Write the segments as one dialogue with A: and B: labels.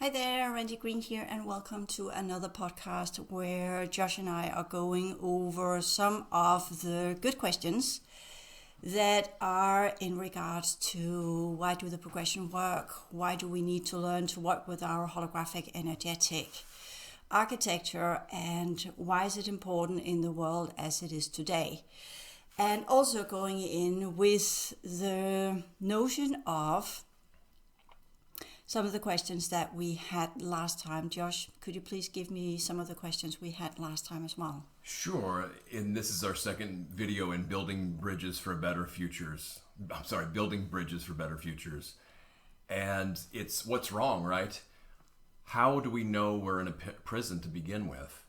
A: Hi there, Randi here, and welcome to another podcast where Josh and I are going over some of the good questions that are in regards to why do the progression work, why do we need to learn to work with our holographic energetic architecture, and why is it important in the world as it is today. And also going in with the notion of some of the questions that we had last time. Josh, could you please give me some of the questions we had last time as well?
B: Sure. And this is our second video in building bridges for better futures. Building bridges for better futures. And it's what's wrong, right? How do we know we're in a prison to begin with?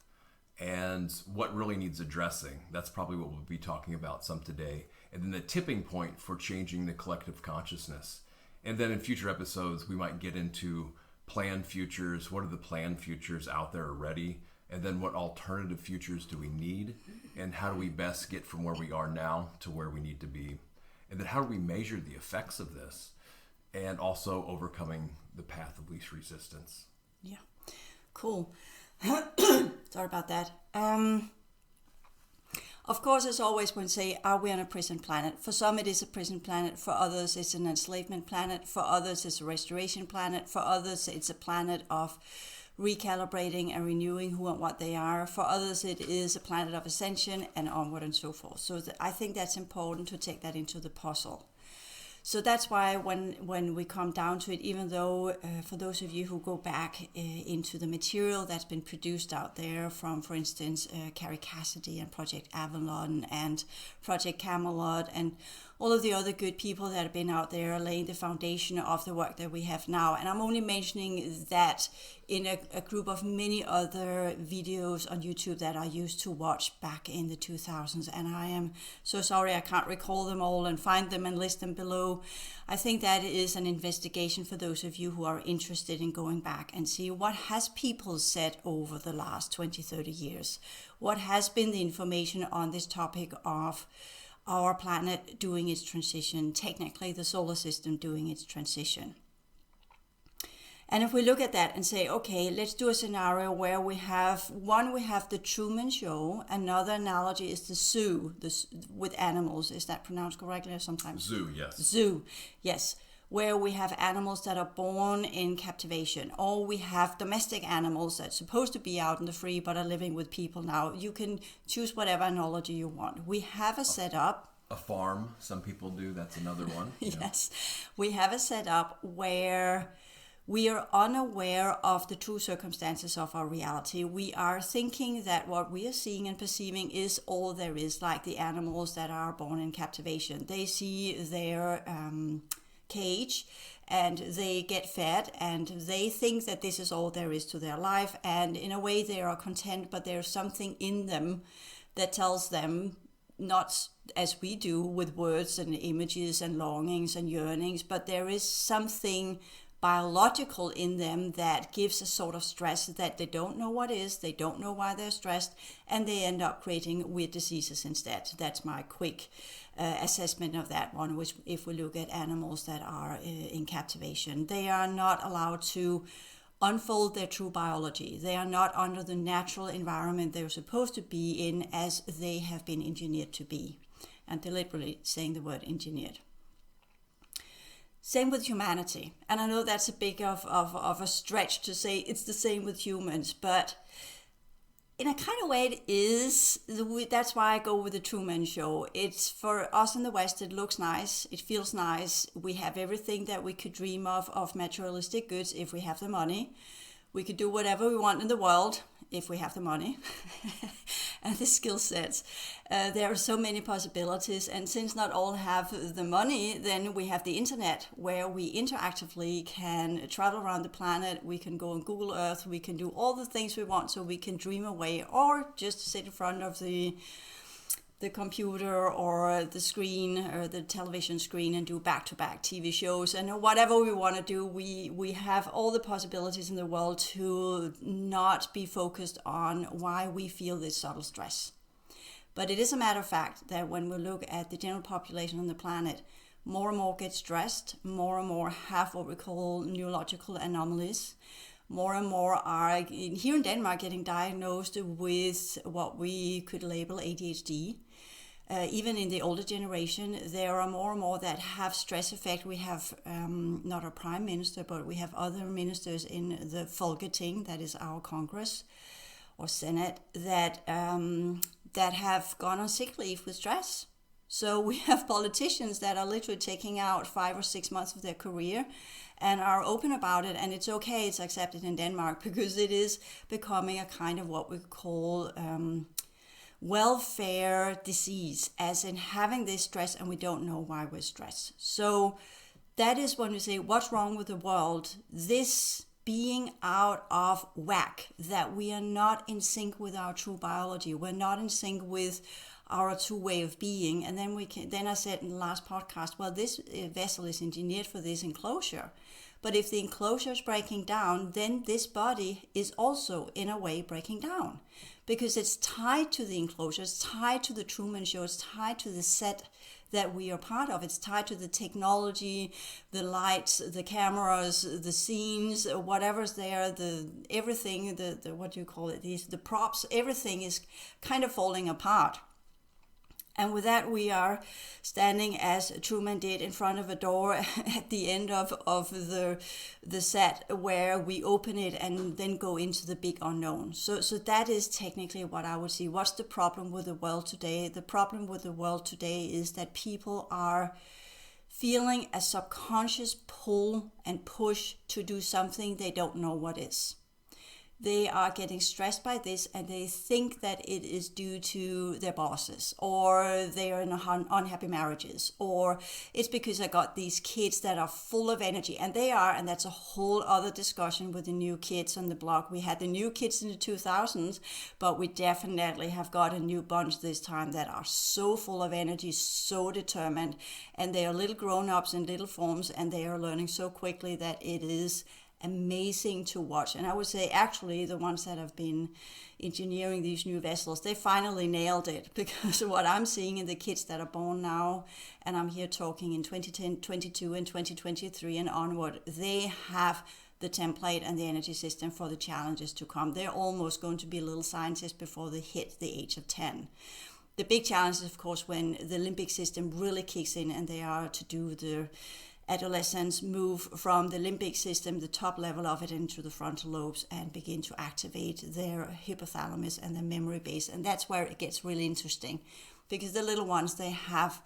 B: And what really needs addressing? That's probably what we'll be talking about some today. And then the tipping point for changing the collective consciousness. And then in future episodes, we might get into planned futures. What are the planned futures out there already? And then what alternative futures do we need? And how do we best get from where we are now to where we need to be? And then how do we measure the effects of this? And also overcoming the path of least resistance.
A: Yeah, cool. Sorry about that. Of course, as always, when say, are we on a prison planet? For some, it is a prison planet. For others, it's an enslavement planet. For others, it's a restoration planet. For others, it's a planet of recalibrating and renewing who and what they are. For others, it is a planet of ascension and onward and so forth. So I think that's important to take that into the puzzle. So that's why when we come down to it, even though for those of you who go back into the material that's been produced out there from, for instance, Carrie Cassidy and Project Avalon and Project Camelot and all of the other good people that have been out there laying the foundation of the work that we have now. And I'm only mentioning that in a group of many other videos on YouTube that I used to watch back in the 2000s. And I am so sorry I can't recall them all and find them and list them below. I think that is an investigation for those of you who are interested in going back and see what has people said over the last 20, 30 years. What has been the information on this topic of our planet doing its transition, technically the solar system doing its transition. And if we look at that and say, okay, let's do a scenario where we have the Truman Show. Another analogy is the zoo with animals. Is that pronounced correctly or sometimes?
B: Zoo, yes.
A: Zoo, yes. Where we have animals that are born in captivation, or we have domestic animals that's supposed to be out in the free but are living with people now. You can choose whatever analogy you want. We have a setup.
B: A farm, some people do. That's another one.
A: Yes. We have a setup where we are unaware of the true circumstances of our reality. We are thinking that what we are seeing and perceiving is all there is, like the animals that are born in captivation. They see their cage and they get fed and they think that this is all there is to their life, and in a way they are content, but there's something in them that tells them, not as we do with words and images and longings and yearnings, but there is something biological in them that gives a sort of stress that they don't know what is, they don't know why they're stressed, and they end up creating weird diseases instead. That's my quick assessment of that one, which if we look at animals that are in captivation, they are not allowed to unfold their true biology. They are not under the natural environment they're supposed to be in as they have been engineered to be. And deliberately saying the word engineered. Same with humanity. And I know that's a big of a stretch to say it's the same with humans, but in a kind of way it is. That's why I go with the Truman Show. It's for us in the West, it looks nice, it feels nice. We have everything that we could dream of materialistic goods if we have the money. We could do whatever we want in the world if we have the money and the skill sets. There are so many possibilities, and since not all have the money, then we have the internet where we interactively can travel around the planet. We can go on Google Earth, we can do all the things we want, so we can dream away or just sit in front of the computer or the screen or the television screen and do back-to-back TV shows and whatever we want to do. We have all the possibilities in the world to not be focused on why we feel this subtle stress. But it is a matter of fact that when we look at the general population on the planet, more and more get stressed, more and more have what we call neurological anomalies. more and more are here in Denmark getting diagnosed with what we could label ADHD. Even in the older generation, there are more and more that have stress effect. We have not a prime minister, but we have other ministers in the Folketing, that is our Congress or Senate, that have gone on sick leave with stress. So we have politicians that are literally taking out 5 or 6 months of their career and are open about it, and it's okay, it's accepted in Denmark, because it is becoming a kind of what we call welfare disease, as in having this stress and we don't know why we're stressed. So that is when we say, what's wrong with the world? This being out of whack, that we are not in sync with our true biology, we're not in sync with our true way of being. And then I said in the last podcast, well, this vessel is engineered for this enclosure. But if the enclosure is breaking down, then this body is also in a way breaking down, because it's tied to the enclosure, it's tied to the Truman Show, it's tied to the set that we are part of. It's tied to the technology, the lights, the cameras, the scenes, whatever's there, everything, the what do you call it? The props, everything is kind of falling apart. And with that, we are standing, as Truman did, in front of a door at the end of the set, where we open it and then go into the big unknown. So that is technically what I would see. What's the problem with the world today? The problem with the world today is that people are feeling a subconscious pull and push to do something they don't know what is. They are getting stressed by this, and they think that it is due to their bosses, or they are in unhappy marriages, or it's because I got these kids that are full of energy, and they are, and that's a whole other discussion with the new kids on the block. We had the new kids in the 2000s, but we definitely have got a new bunch this time that are so full of energy, so determined, and they are little grown-ups in little forms, and they are learning so quickly that it is amazing to watch. And I would say actually the ones that have been engineering these new vessels, they finally nailed it, because what I'm seeing in the kids that are born now, and I'm here talking in 2010, 22 and 2023 and onward, they have the template and the energy system for the challenges to come. They're almost going to be little scientists before they hit the age of 10. The big challenge is, of course, when the limbic system really kicks in and they are to do the adolescents move from the limbic system, the top level of it, into the frontal lobes and begin to activate their hypothalamus and their memory base. And that's where it gets really interesting, because the little ones, they have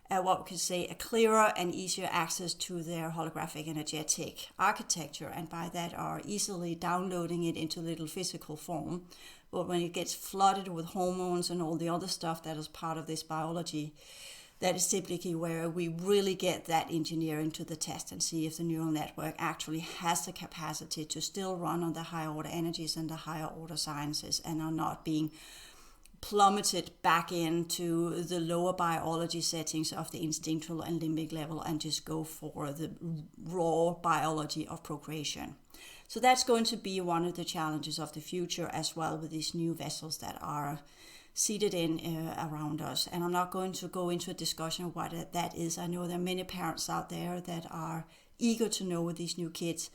A: what we could say a clearer and easier access to their holographic energetic architecture, and by that are easily downloading it into little physical form. But when it gets flooded with hormones and all the other stuff that is part of this biology, that is typically where we really get that engineering to the test and see if the neural network actually has the capacity to still run on the higher order energies and the higher order sciences, and are not being plummeted back into the lower biology settings of the instinctual and limbic level and just go for the raw biology of procreation. So that's going to be one of the challenges of the future as well, with these new vessels that are seated in around us. And I'm not going to go into a discussion of what that is. I know there are many parents out there that are eager to know with these new kids,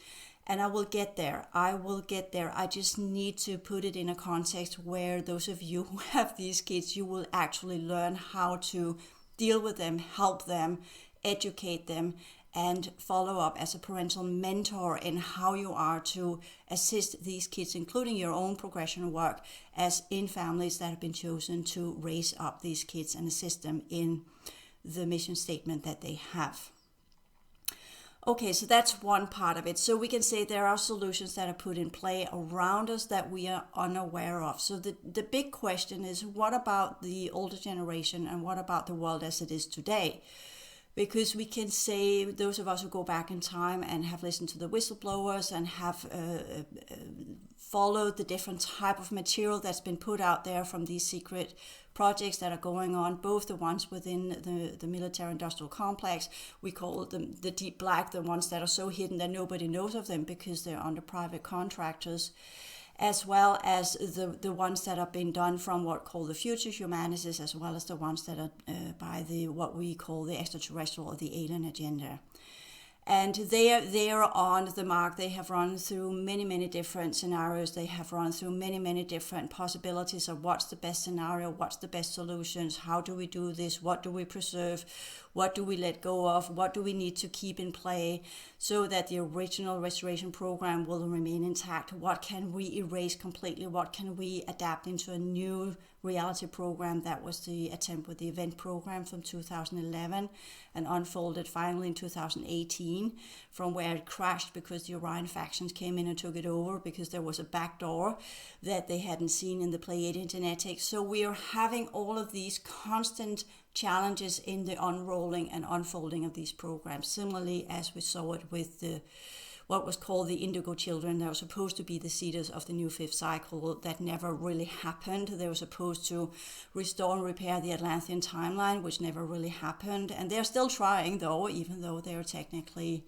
A: and I will get there. I just need to put it in a context where those of you who have these kids, you will actually learn how to deal with them, help them, educate them, and follow up as a parental mentor in how you are to assist these kids, including your own progression work, as in families that have been chosen to raise up these kids and assist them in the mission statement that they have. Okay, so that's one part of it. So we can say there are solutions that are put in play around us that we are unaware of. So the big question is, what about the older generation, and what about the world as it is today? Because we can say, those of us who go back in time and have listened to the whistleblowers and have followed the different type of material that's been put out there from these secret projects that are going on, both the ones within the military-industrial complex, we call them the deep black, the ones that are so hidden that nobody knows of them because they're under private contractors, as well as the ones that are being done from what called the future humanities, as well as the ones that are by what we call the extraterrestrial or the alien agenda. And they are on the mark. They have run through many different scenarios. They have run through many different possibilities of what's the best scenario, what's the best solutions, how do we do this, what do we preserve, what do we let go of, what do we need to keep in play so that the original restoration program will remain intact, what can we erase completely, what can we adapt into a new reality program. That was the attempt with the event program from 2011 and unfolded finally in 2018 from where it crashed because the Orion factions came in and took it over because there was a backdoor that they hadn't seen in the Pleiadian genetics. So we are having all of these constant challenges in the unrolling and unfolding of these programs, similarly as we saw it with the what was called the Indigo Children. They were supposed to be the seeders of the new fifth cycle. That never really happened. They were supposed to restore and repair the Atlantean timeline, which never really happened. And they're still trying, though, even though they're technically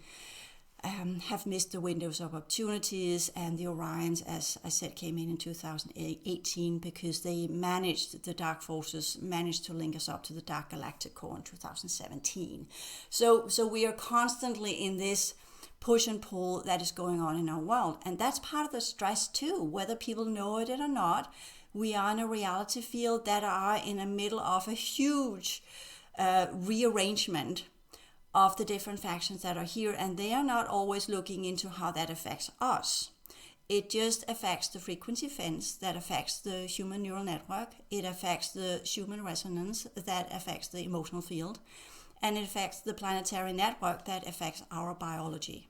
A: have missed the windows of opportunities. And the Orions, as I said, came in 2018 because they managed, the Dark Forces managed to link us up to the Dark Galactic Core in 2017. So we are constantly in this push and pull that is going on in our world. And that's part of the stress too, whether people know it or not. We are in a reality field that are in the middle of a huge rearrangement of the different factions that are here, and they are not always looking into how that affects us. It just affects the frequency fence that affects the human neural network. It affects the human resonance that affects the emotional field. And it affects the planetary network that affects our biology.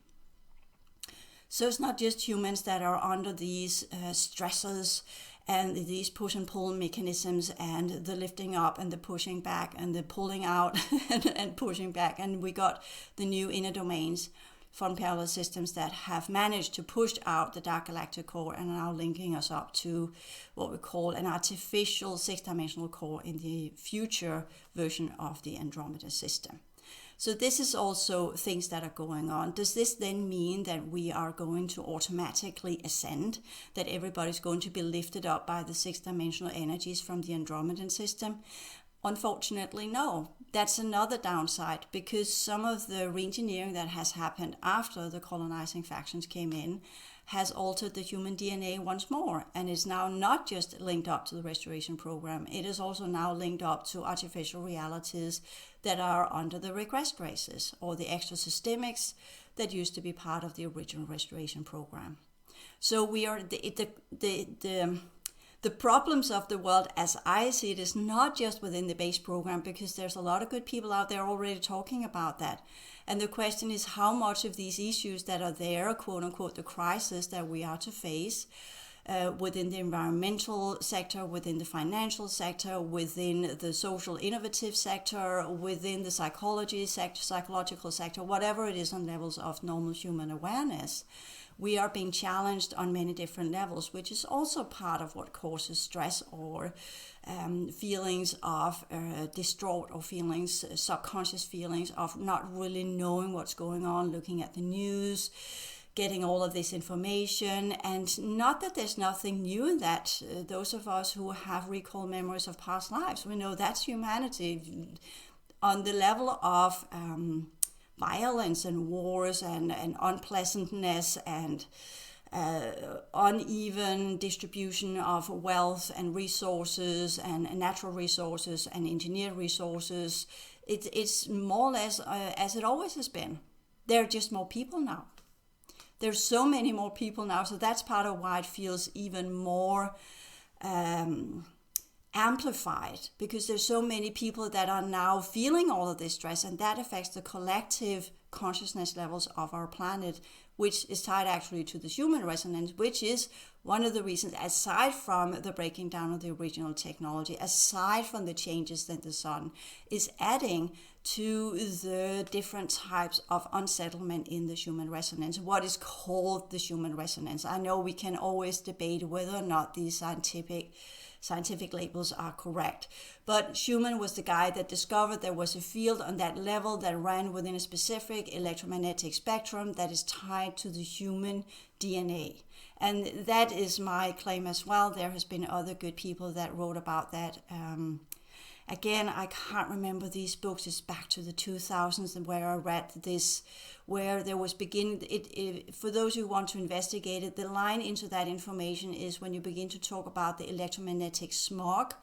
A: So it's not just humans that are under these stresses and these push and pull mechanisms and the lifting up and the pushing back and the pulling out and pushing back. And we got the new inner domains from parallel systems that have managed to push out the Dark Galactic Core and are now linking us up to what we call an artificial six-dimensional core in the future version of the Andromeda system. So this is also things that are going on. Does this then mean that we are going to automatically ascend, that everybody's going to be lifted up by the six-dimensional energies from the Andromedan system? Unfortunately, no. That's another downside, because some of the reengineering that has happened after the colonizing factions came in has altered the human DNA once more, and is now not just linked up to the restoration program, it is also now linked up to artificial realities that are under the regressed races or the extra systemics that used to be part of the original restoration program. So we are the problems of the world, as I see it, is not just within the base program, because there's a lot of good people out there already talking about that. And the question is how much of these issues that are there, quote unquote, the crisis that we are to face within the environmental sector, within the financial sector, within the social innovative sector, within the psychology sector, psychological sector, whatever it is on levels of normal human awareness, we are being challenged on many different levels, which is also part of what causes stress or feelings of distraught, or feelings, subconscious feelings of not really knowing what's going on, looking at the news, getting all of this information. And not that there's nothing new in that. Those of us who have recall memories of past lives, we know that's humanity. On the level of violence and wars and unpleasantness and uneven distribution of wealth and resources and natural resources and engineered resources, it's more or less as it always has been. There are just more people now. There's so many more people now, so that's part of why it feels even more amplified, because there's so many people that are now feeling all of this stress, and that affects the collective consciousness levels of our planet, which is tied actually to the human resonance, which is one of the reasons, aside from the breaking down of the original technology, aside from the changes that the sun is adding to the different types of unsettlement in the human resonance, what is called the human resonance. I know we can always debate whether or not these scientific labels are correct, but Schumann was the guy that discovered there was a field on that level that ran within a specific electromagnetic spectrum that is tied to the human DNA. And that is my claim as well. There has been other good people that wrote about that. Again, I can't remember these books. It's back to the 2000s and where I read this, where there was for those who want to investigate it, the line into that information is when you begin to talk about the electromagnetic smog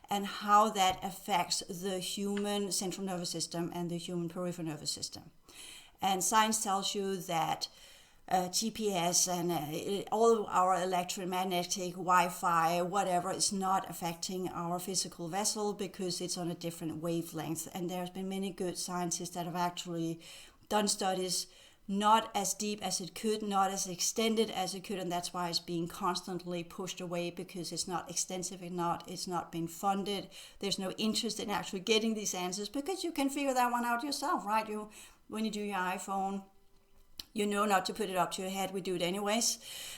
A: and how that affects the human central nervous system and the human peripheral nervous system. And science tells you that GPS and all our electromagnetic Wi-Fi, whatever, is not affecting our physical vessel because it's on a different wavelength. And there's been many good scientists that have actually done studies not as deep as it could, not as extended as it could, and that's why it's being constantly pushed away because it's not extensive enough, it's not been funded, there's no interest in actually getting these answers because you can figure that one out yourself, right? When you do your iPhone, you know not to put it up to your head. We do it anyways,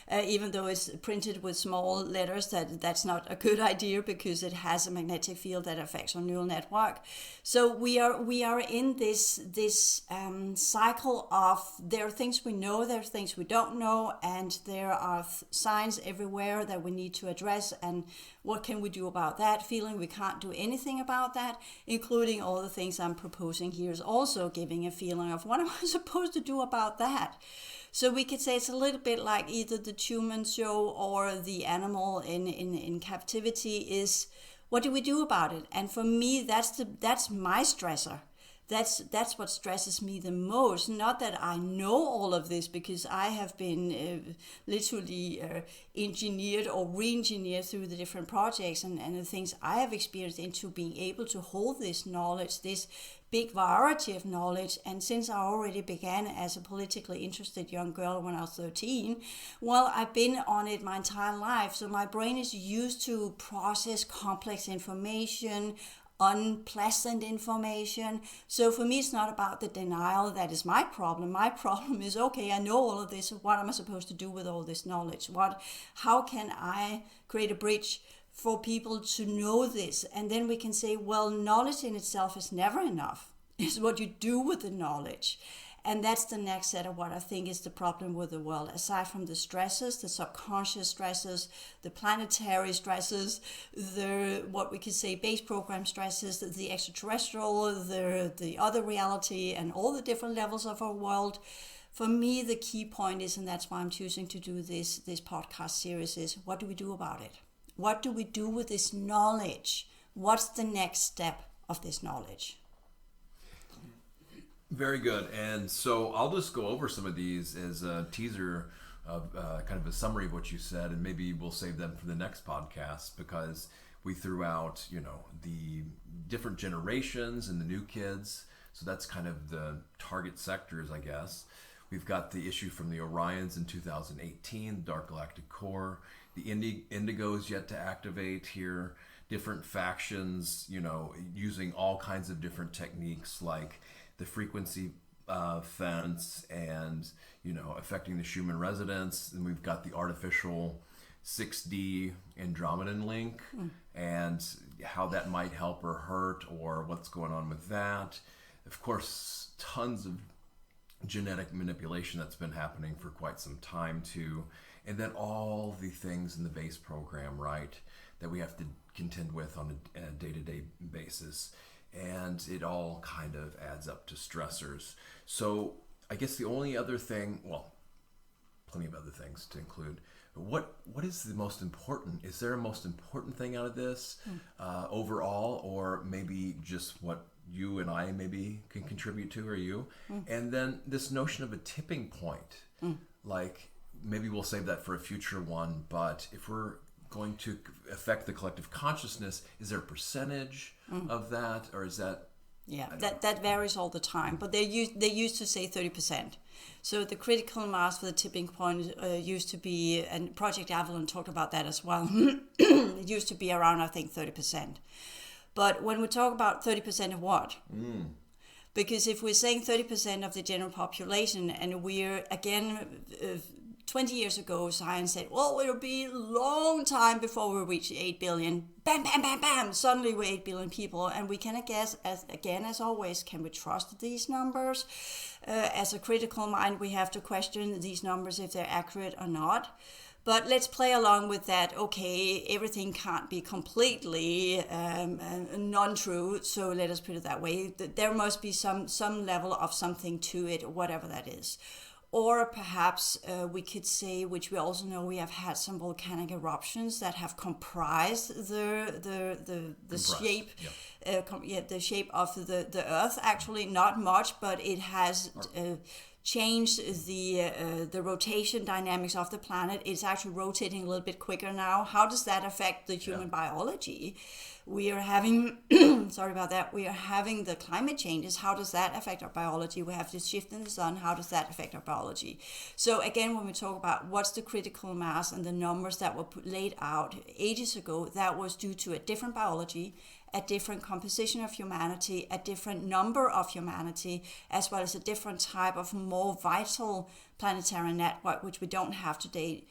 A: even though it's printed with small letters. That's not a good idea because it has a magnetic field that affects our neural network. So we are in this cycle of there are things we know, there are things we don't know, and there are signs everywhere that we need to address. And what can we do about that? Feeling we can't do anything about that, including all the things I'm proposing here, is also giving a feeling of what am I supposed to do about that? So we could say it's a little bit like either the Truman Show or the animal in captivity is, what do we do about it? And for me, that's my stressor. That's what stresses me the most. Not that I know all of this, because I have been literally engineered or re-engineered through the different projects and the things I have experienced into being able to hold this knowledge, this big variety of knowledge. And since I already began as a politically interested young girl when I was 13, well, I've been on it my entire life. So my brain is used to process complex information, unpleasant information. So for me, it's not about the denial that is my problem. My problem is, okay, I know all of this. What am I supposed to do with all this knowledge? How can I create a bridge for people to know this? And then we can say, well, knowledge in itself is never enough. It's what you do with the knowledge. And that's the next set of what I think is the problem with the world. Aside from the stresses, the subconscious stresses, the planetary stresses, the what we could say base program stresses, the extraterrestrial, the other reality, and all the different levels of our world. For me, the key point is, and that's why I'm choosing to do this podcast series, is what do we do about it? What do we do with this knowledge? What's the next step of this knowledge?
B: Very good. And so I'll just go over some of these as a teaser of kind of a summary of what you said, and maybe we'll save them for the next podcast, because we threw out, the different generations and the new kids. So that's kind of the target sectors, I guess. We've got the issue from the Orions in 2018, Dark Galactic Core. The Indigos yet to activate here. Different factions, using all kinds of different techniques like the frequency fence and, affecting the Schumann resonance. And we've got the artificial 6D Andromedan link and how that might help or hurt, or what's going on with that. Of course, tons of genetic manipulation that's been happening for quite some time too. And then all the things in the base program, right, that we have to contend with on a day-to-day basis. And it all kind of adds up to stressors. So I guess the only other thing, well, plenty of other things to include, but what is the most important? Is there a most important thing out of this overall, or maybe just what you and I maybe can contribute to, or you? And then this notion of a tipping point, like maybe we'll save that for a future one, but if we're going to affect the collective consciousness, is there a percentage of that, or is that?
A: Yeah, that varies all the time, but they used to say 30%. So the critical mass for the tipping point used to be, and Project Avalon talked about that as well, it used to be around, I think, 30%. But when we talk about 30% of what? Because if we're saying 30% of the general population, and we're, again, 20 years ago, science said, well, it'll be a long time before we reach 8 billion. Bam, bam, bam, bam. Suddenly we're 8 billion people. And we can, as always, can we trust these numbers? As a critical mind, we have to question these numbers if they're accurate or not. But let's play along with that. Okay, everything can't be completely non-true, so let us put it that way. There must be some level of something to it, whatever that is. Or perhaps we could say, which we also know, we have had some volcanic eruptions that have comprised the shape, the shape of the Earth. Actually, not much, but it has changed the rotation dynamics of the planet. It's actually rotating a little bit quicker now. How does that affect the human biology? We are having, sorry about that, we are having the climate changes. How does that affect our biology? We have this shift in the sun. How does that affect our biology? So again, when we talk about what's the critical mass and the numbers that were laid out ages ago, that was due to a different biology, a different composition of humanity, a different number of humanity, as well as a different type of more vital planetary network, which we don't have today,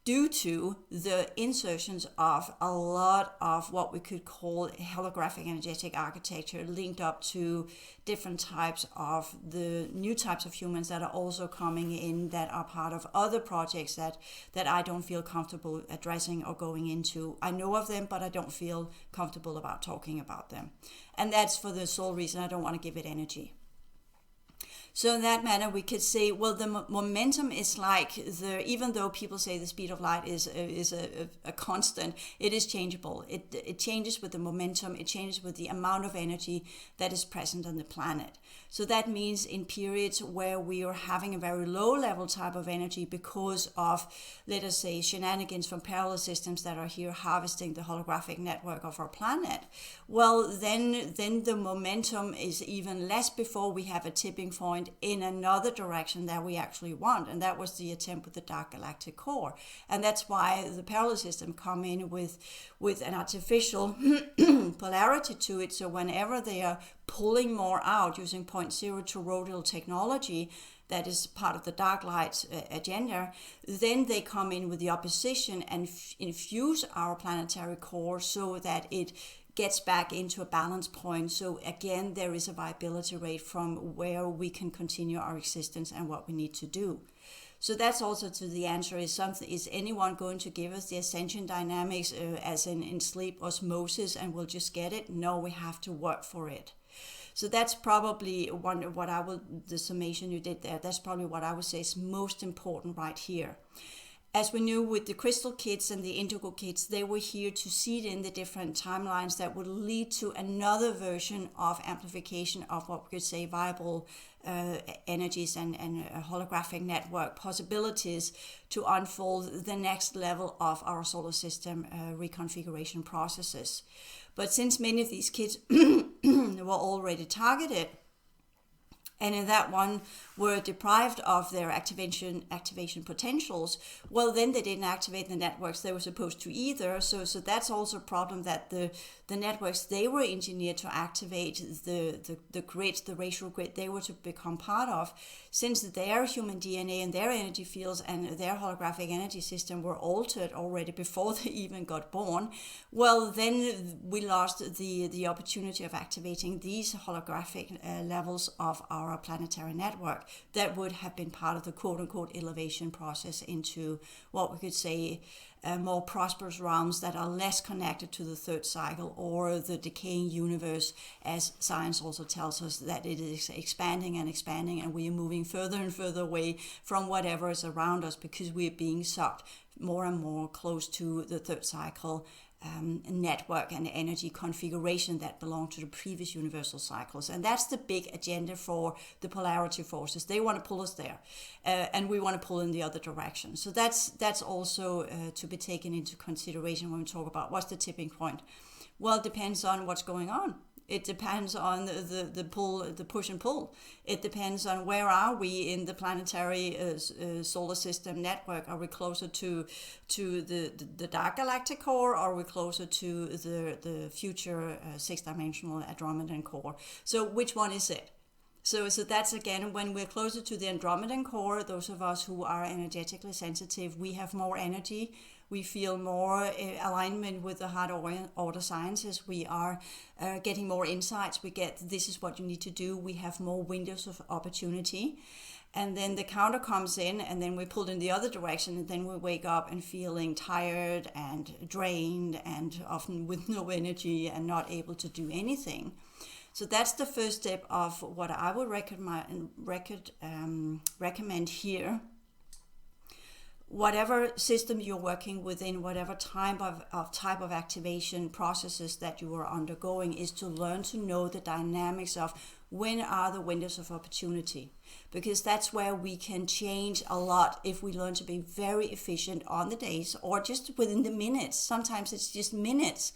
A: due to the insertions of a lot of what we could call holographic energetic architecture linked up to different types of the new types of humans that are also coming in, that are part of other projects that I don't feel comfortable addressing or going into. I know of them, but I don't feel comfortable about talking about them. And that's for the sole reason I don't want to give it energy. So in that manner, we could say, well, the momentum is like even though people say the speed of light is a constant, it is changeable. It changes with the momentum. It changes with the amount of energy that is present on the planet. So that means in periods where we are having a very low level type of energy because of, let us say, shenanigans from parallel systems that are here harvesting the holographic network of our planet, well, then the momentum is even less before we have a tipping point in another direction that we actually want. And that was the attempt with the dark galactic core. And that's why the parallel system come in with an artificial polarity to it. So whenever they are pulling more out using 0.0 toroidal technology, that is part of the dark light agenda, then they come in with the opposition and infuse our planetary core so that it gets back into a balance point. So again, there is a viability rate from where we can continue our existence and what we need to do. So that's also to the answer, is anyone going to give us the ascension dynamics as in sleep osmosis and we'll just get it? No, we have to work for it. So that's probably the summation you did there, that's probably what I would say is most important right here. As we knew with the crystal kits and the indigo kits, they were here to seed in the different timelines that would lead to another version of amplification of what we could say viable energies and holographic network possibilities to unfold the next level of our solar system reconfiguration processes. But since many of these kits were already targeted, and in that one were deprived of their activation potentials, well, then they didn't activate the networks they were supposed to either. So that's also a problem, that the networks they were engineered to activate, the grid, the racial grid they were to become part of, since their human DNA and their energy fields and their holographic energy system were altered already before they even got born, well, then we lost the opportunity of activating these holographic levels of our planetary network that would have been part of the quote-unquote elevation process into what we could say more prosperous realms that are less connected to the third cycle or the decaying universe, as science also tells us that it is expanding and we are moving further and further away from whatever is around us because we are being sucked more and more close to the third cycle network and energy configuration that belong to the previous universal cycles. And that's the big agenda for the polarity forces. They want to pull us there, and we want to pull in the other direction. So that's also to be taken into consideration when we talk about what's the tipping point. Well, it depends on what's going on. It depends on the pull, the push and pull. It depends on where are we in the planetary solar system network. Are we closer to the dark galactic core, or are we closer to the future six-dimensional Andromedan core? So which one is it? So that's again, when we're closer to the Andromedan core, those of us who are energetically sensitive, we have more energy. We feel more alignment with the hard order sciences. We are getting more insights. We get, this is what you need to do. We have more windows of opportunity. And then the counter comes in, and then we pull in the other direction, and then we wake up and feeling tired and drained and often with no energy and not able to do anything. So that's the first step of what I would recommend here. Whatever system you're working within, whatever type of activation processes that you are undergoing, is to learn to know the dynamics of when are the windows of opportunity, because that's where we can change a lot if we learn to be very efficient on the days or just within the minutes. Sometimes it's just minutes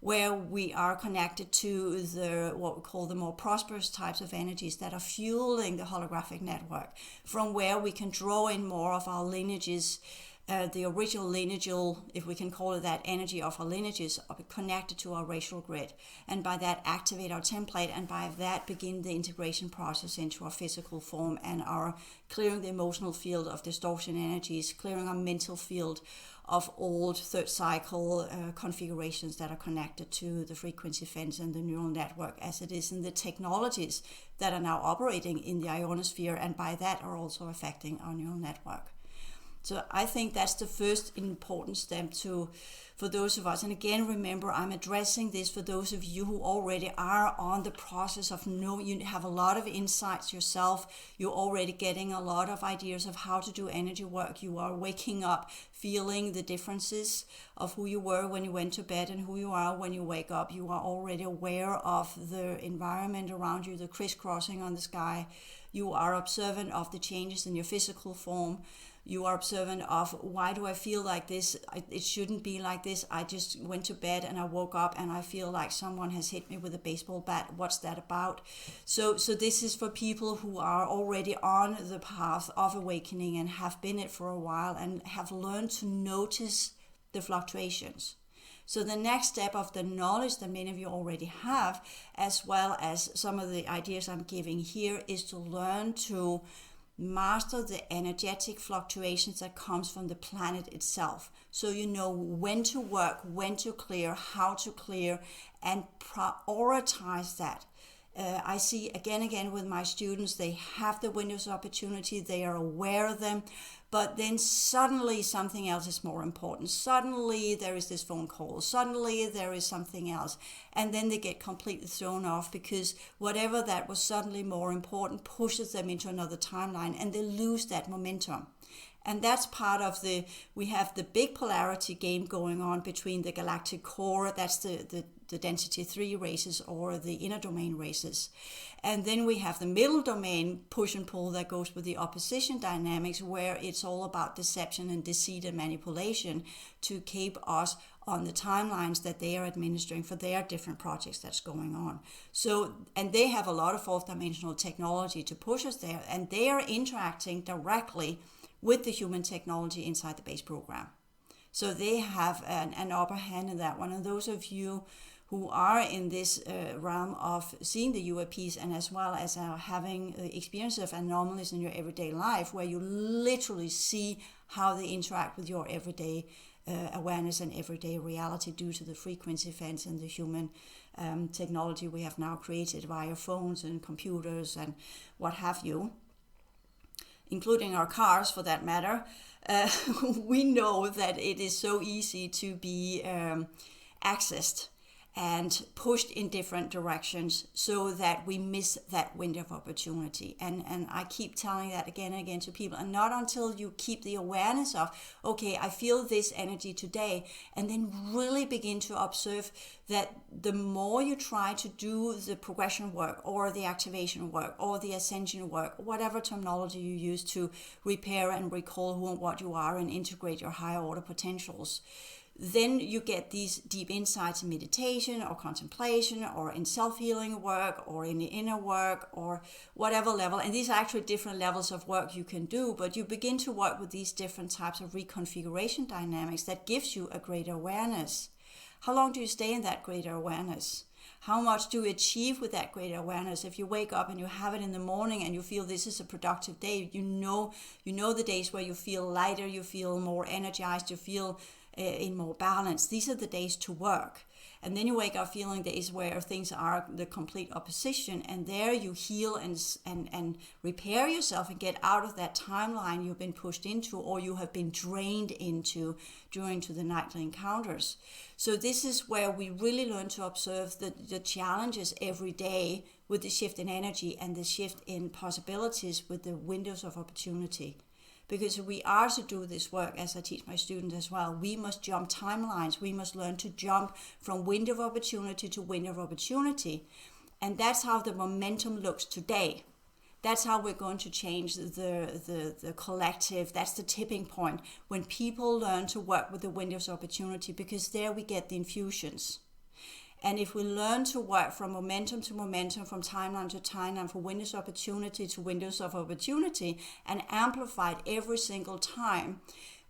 A: where we are connected to the what we call the more prosperous types of energies that are fueling the holographic network, from where we can draw in more of our lineages, the original lineageal, if we can call it that, energy of our lineages connected to our racial grid, and by that activate our template, and by that begin the integration process into our physical form, and our clearing the emotional field of distortion energies, clearing our mental field of old third cycle configurations that are connected to the frequency fence and the neural network, as it is in the technologies that are now operating in the ionosphere, and by that are also affecting our neural network. So I think that's the first important step for those of us. And again, remember, I'm addressing this for those of you who already are on the process of you have a lot of insights yourself. You're already getting a lot of ideas of how to do energy work. You are waking up, feeling the differences of who you were when you went to bed and who you are when you wake up. You are already aware of the environment around you, the crisscrossing on the sky. You are observant of the changes in your physical form. You are observant of, why do I feel like this? It shouldn't be like this. I just went to bed and I woke up and I feel like someone has hit me with a baseball bat. What's that about? So this is for people who are already on the path of awakening and have been it for a while and have learned to notice the fluctuations. So the next step of the knowledge that many of you already have, as well as some of the ideas I'm giving here, is to learn to master the energetic fluctuations that comes from the planet itself. So you know when to work, when to clear, how to clear, and prioritize that. I see again with my students, they have the windows of opportunity, they are aware of them, but then suddenly something else is more important. Suddenly there is this phone call, suddenly there is something else, and then they get completely thrown off because whatever that was suddenly more important pushes them into another timeline, and they lose that momentum. And that's part of we have the big polarity game going on between the galactic core, that's the density 3 races or the inner domain races. And then we have the middle domain push and pull that goes with the opposition dynamics, where it's all about deception and deceit and manipulation to keep us on the timelines that they are administering for their different projects that's going on. So, and they have a lot of fourth dimensional technology to push us there, and they are interacting directly with the human technology inside the base program. So they have an upper hand in that one. And those of you who are in this realm of seeing the UAPs, and as well as having the experience of anomalies in your everyday life, where you literally see how they interact with your everyday awareness and everyday reality due to the frequency fence and the human technology we have now created via phones and computers and what have you, including our cars for that matter, we know that it is so easy to be accessed and pushed in different directions so that we miss that window of opportunity. And I keep telling that again and again to people, and not until you keep the awareness of, okay, I feel this energy today, and then really begin to observe that the more you try to do the progression work or the activation work or the ascension work, whatever terminology you use to repair and recall who and what you are and integrate your higher order potentials, then you get these deep insights in meditation or contemplation or in self-healing work or in the inner work or whatever level. And these are actually different levels of work you can do, but you begin to work with these different types of reconfiguration dynamics that gives you a greater awareness. How long do you stay in that greater awareness? How much do you achieve with that greater awareness? If you wake up and you have it in the morning and you feel this is a productive day, you know the days where you feel lighter, you feel more energized, you feel in more balance. These are the days to work. And then you wake up feeling days where things are the complete opposition, and there you heal and repair yourself and get out of that timeline you've been pushed into or you have been drained into during to the nightly encounters. So this is where we really learn to observe the challenges every day with the shift in energy and the shift in possibilities with the windows of opportunity. Because if we are to do this work, as I teach my students as well, we must jump timelines. We must learn to jump from window of opportunity to window of opportunity. And that's how the momentum looks today. That's how we're going to change the collective. That's the tipping point when people learn to work with the windows of opportunity, because there we get the infusions. And if we learn to work from momentum to momentum, from timeline to timeline, from windows of opportunity to windows of opportunity, and amplify it every single time,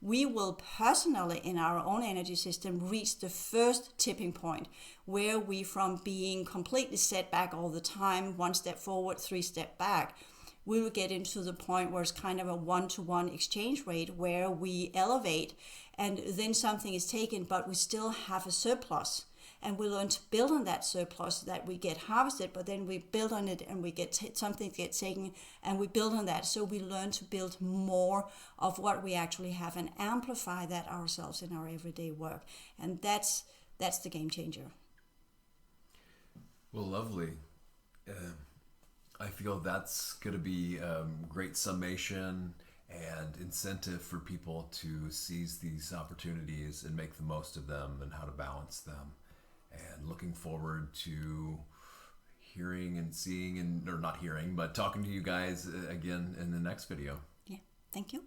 A: we will personally in our own energy system reach the first tipping point where we, from being completely set back all the time, 1 step forward, 3 step back, we will get into the point where it's kind of a 1-to-1 exchange rate where we elevate and then something is taken, but we still have a surplus. And we learn to build on that surplus that we get harvested, but then we build on it and we get something gets taken and we build on that. So we learn to build more of what we actually have and amplify that ourselves in our everyday work. And that's the game changer.
B: Well, lovely. I feel that's going to be great summation and incentive for people to seize these opportunities and make the most of them and how to balance them. And looking forward to hearing and seeing, or not hearing, but talking to you guys again in the next video.
A: Yeah, thank you.